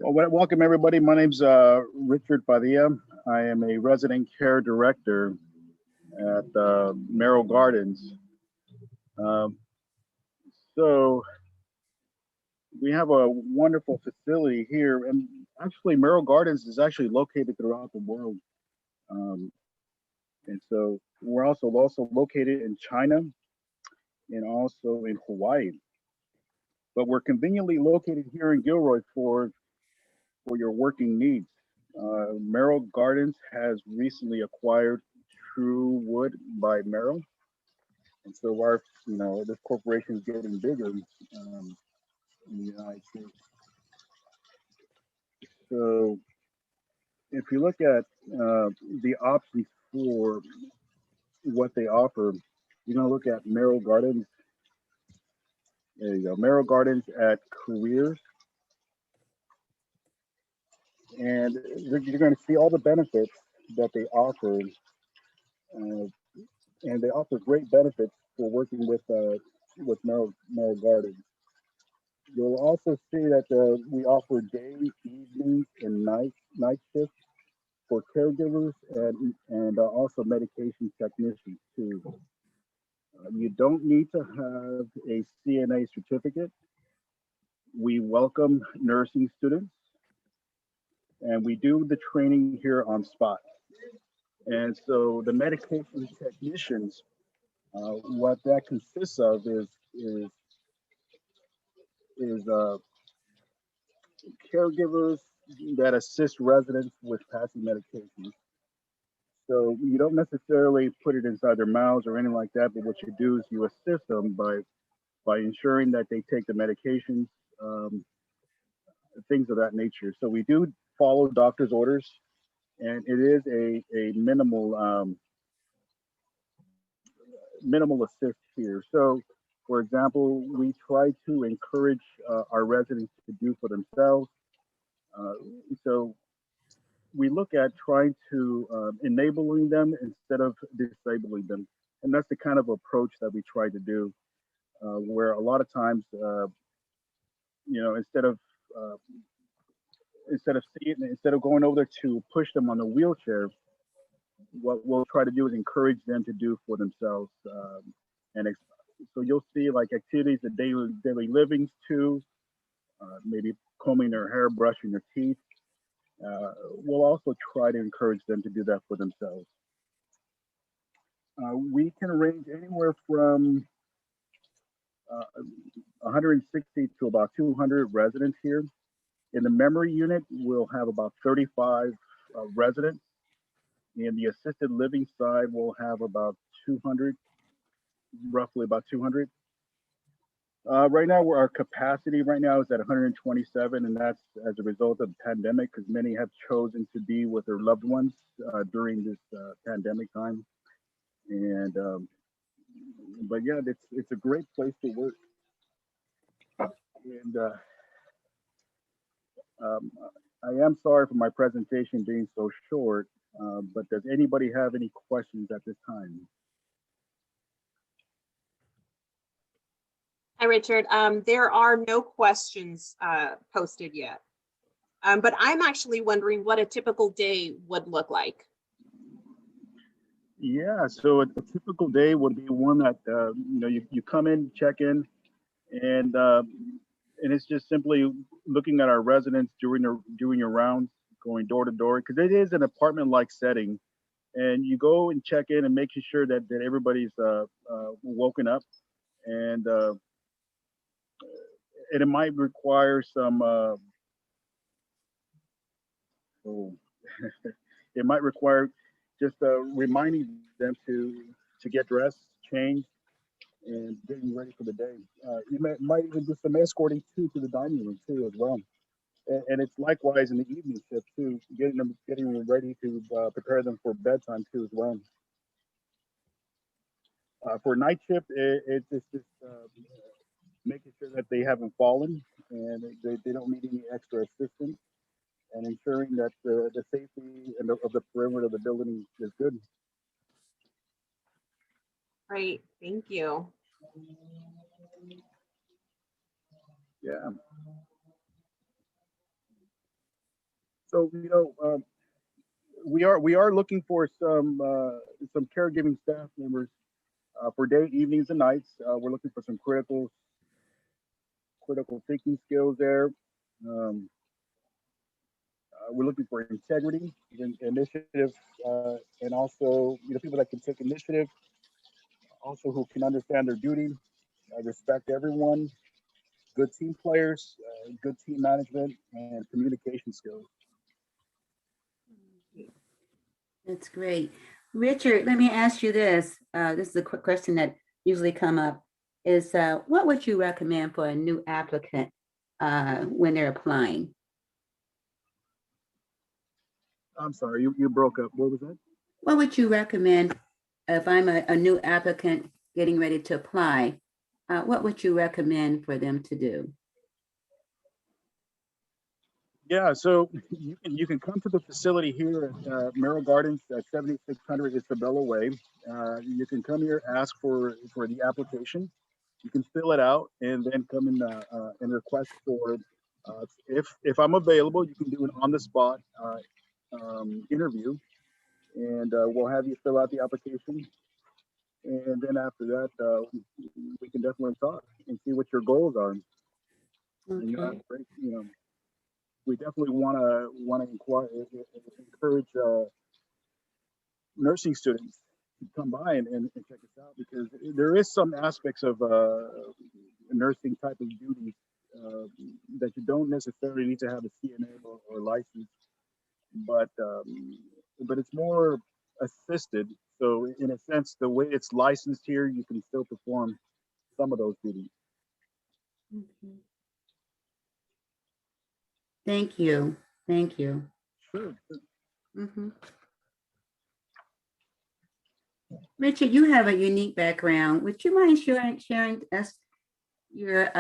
Well, welcome everybody. My name's Richard Padilla. I am a resident care director at Merrill Gardens. Um, so we have a wonderful facility here, and actually Merrill Gardens is actually located throughout the world. Um, and so we're also located in China and also in Hawaii. But we're conveniently located here in Gilroy for your working needs. Merrill Gardens has recently acquired True Wood by Merrill, and so our, this corporation is getting bigger in the United States. So if you look at the options for what they offer, you're going to look at Merrill Gardens. There you go, Merrill Gardens at Careers. And you're going to see all the benefits that they offer, and they offer great benefits for working with Merrill Gardens. You'll also see that we offer day, evening, and night shifts for caregivers and also medication technicians too. You don't need to have a CNA certificate. We welcome nursing students, and we do the training here on spot. And so the medication technicians, what that consists of is caregivers that assist residents with passing medications. So you don't necessarily put it inside their mouths or anything like that, but what you do is you assist them by ensuring that they take the medications, things of that nature. So we do follow doctor's orders, and it is a minimal assist here. So, for example, we try to encourage our residents to do for themselves. So we look at trying to enabling them instead of disabling them. And that's the kind of approach that we try to do, where a lot of times, instead of going over there to push them on a wheelchair, what we'll try to do is encourage them to do for themselves. So you'll see like activities of daily livings too, maybe combing their hair, brushing their teeth. We'll also try to encourage them to do that for themselves. We can range anywhere from 160 to about 200 residents here. In the memory unit, we'll have about 35 residents. In the assisted living side, we'll have about 200, roughly about 200. Right now, our capacity right now is at 127, and that's as a result of the pandemic, because many have chosen to be with their loved ones during this pandemic time. And but yeah, it's a great place to work. And I am sorry for my presentation being so short, but does anybody have any questions at this time? Hi, Richard. There are no questions posted yet, but I'm actually wondering what a typical day would look like. Yeah, so a typical day would be one that you come in, check in, and it's just simply looking at our residents doing your rounds, going door to door, because it is an apartment-like setting, and you go and check in and making sure that everybody's woken up, and it might require some it might require just reminding them to get dressed, change, and getting ready for the day. You might even do some escorting too to the dining room too as well. And it's likewise in the evening shift too, getting them ready to prepare them for bedtime too as well. For night shift, it's just making sure that they haven't fallen and they don't need any extra assistance, and ensuring that the safety of the perimeter of the building is good. Great, thank you. Yeah. So we are looking for some caregiving staff members for day, evenings, and nights. We're looking for some critical thinking skills there. Um, we're looking for integrity, initiative, and also people that can take initiative, also who can understand their duty, respect everyone, good team players, good team management, and communication skills. That's great. Richard, let me ask you this. This is a quick question that usually come up is what would you recommend for a new applicant when they're applying? I'm sorry, you broke up. What was that? What would you recommend if I'm a new applicant getting ready to apply? What would you recommend for them to do? Yeah, so you can come to the facility here at Merrill Gardens at 7600 Isabella Way. You can come here, ask for the application. You can fill it out and then come in and request for if I'm available, you can do an on the spot interview, and we'll have you fill out the application. And then after that, we can definitely talk and see what your goals are. And Okay. we definitely want to encourage nursing students to come by and check us out, because there is some aspects of nursing type of duties uh, that you don't necessarily need to have a CNA or license, but it's more assisted. So in a sense, the way it's licensed here, you can still perform some of those duties. Okay. Thank you. Thank you. Sure. Mhm. Richard, you have a unique background. Would you mind sharing us your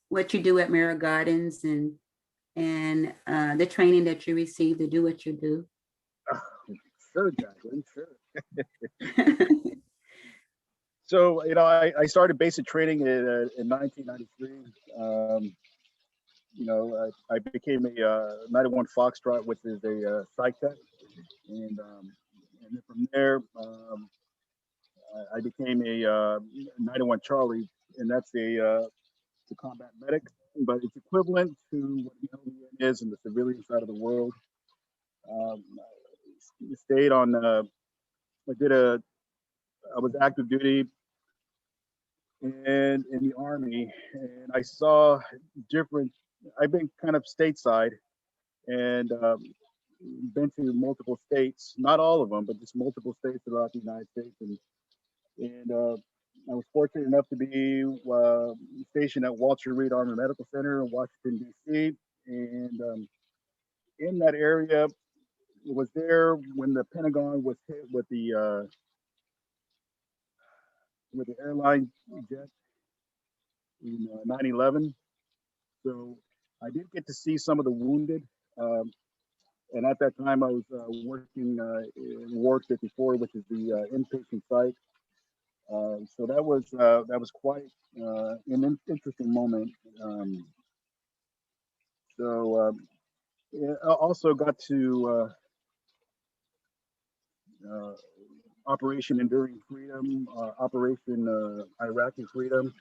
what you do at Merrill Gardens and the training that you received to do what you do? Sure, Jacqueline. Sure. So, I started basic training in 1993. I became a 91 Foxtrot, which is a psych tech, and then from there, I became a 91 Charlie, and that's a combat medic, but it's equivalent to what the LVN is in the civilian side of the world. Um, I stayed on. I was active duty and in the army, and I saw different. I've been kind of stateside and been to multiple states, not all of them, but just multiple states throughout the United States, and I was fortunate enough to be stationed at Walter Reed Army Medical Center in Washington D.C. And in that area, was there when the Pentagon was hit with the airline jet in 9/11. So I did get to see some of the wounded. Um, and at that time, I was working in Ward 54, which is the inpatient site. So that was quite an interesting moment. Um, yeah, I also got to uh, Operation Enduring Freedom, Operation Iraqi Freedom.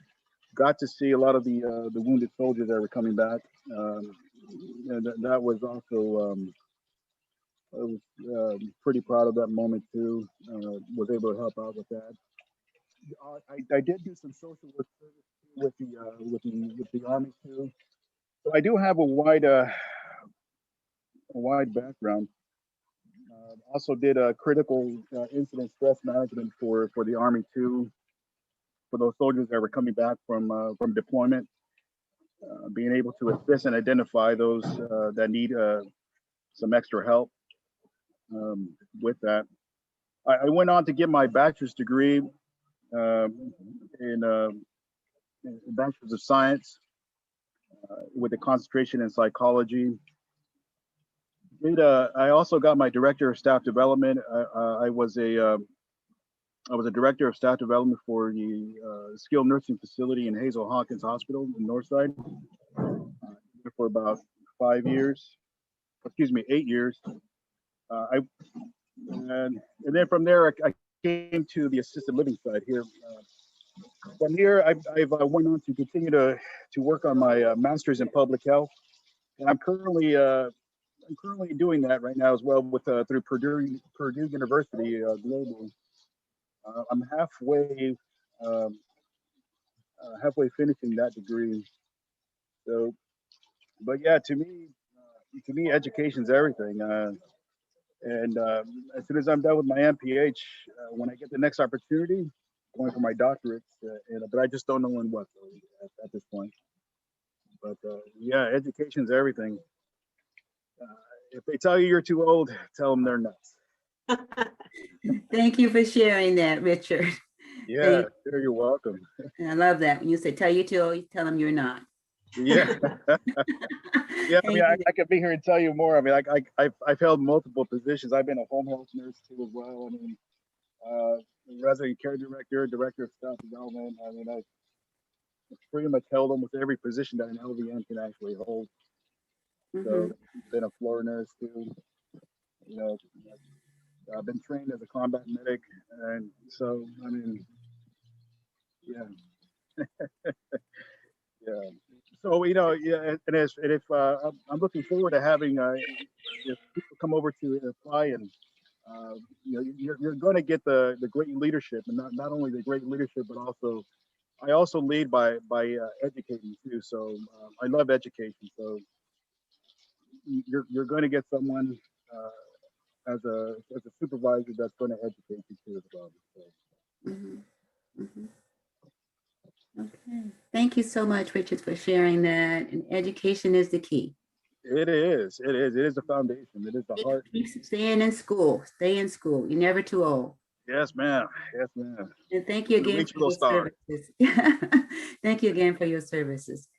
Got to see a lot of the wounded soldiers that were coming back, and that was also I was pretty proud of that moment too. Was able to help out with that. I did do some social work with the army too. So I do have a wide background. Also did a critical incident stress management for the army too, for those soldiers that were coming back from deployment, being able to assist and identify those that need some extra help with that. I went on to get my bachelor's degree in bachelor's of science with a concentration in psychology. I also got my director of staff development. I was a director of staff development for the skilled nursing facility in Hazel Hawkins Hospital in Northside. for about 5 years. Excuse me, 8 years. And then from there, I came to the assisted living side here. From here, I've went on to continue to work on my master's in public health, and I'm currently doing that right now as well with through Purdue University globally. I'm halfway finishing that degree. So, but yeah, to me, education's everything. And as soon as I'm done with my MPH, when I get the next opportunity, going for my doctorate, but I just don't know in what at this point. But yeah, education's everything. If they tell you you're too old, tell them they're nuts. Thank you for sharing that, Richard. Yeah, sure, you're welcome. And I love that when you say tell you too old, you tell them you're not. Yeah. Yeah, I mean, I could be here and tell you more. I mean, I've held multiple positions. I've been a home health nurse too as well. I mean, resident care director, director of staff development. I mean, I've pretty much held almost every position that an LVN can actually hold. So, been a floor nurse too. You know, I've been trained as a combat medic, and so I mean, yeah, yeah. So yeah, and if I'm looking forward to having if people come over to apply, and you're going to get the great leadership, and not only the great leadership, but also I also lead by educating too. So I love education. So you're going to get someone as a supervisor that's going to educate you too as well. So. Okay. Thank you so much, Richard, for sharing that. And education is the key. It is. It is. It is the foundation. It is the heart. Staying in school. Stay in school. You're never too old. Yes, ma'am. Yes, ma'am. And thank you again for your services. Thank you again for your services.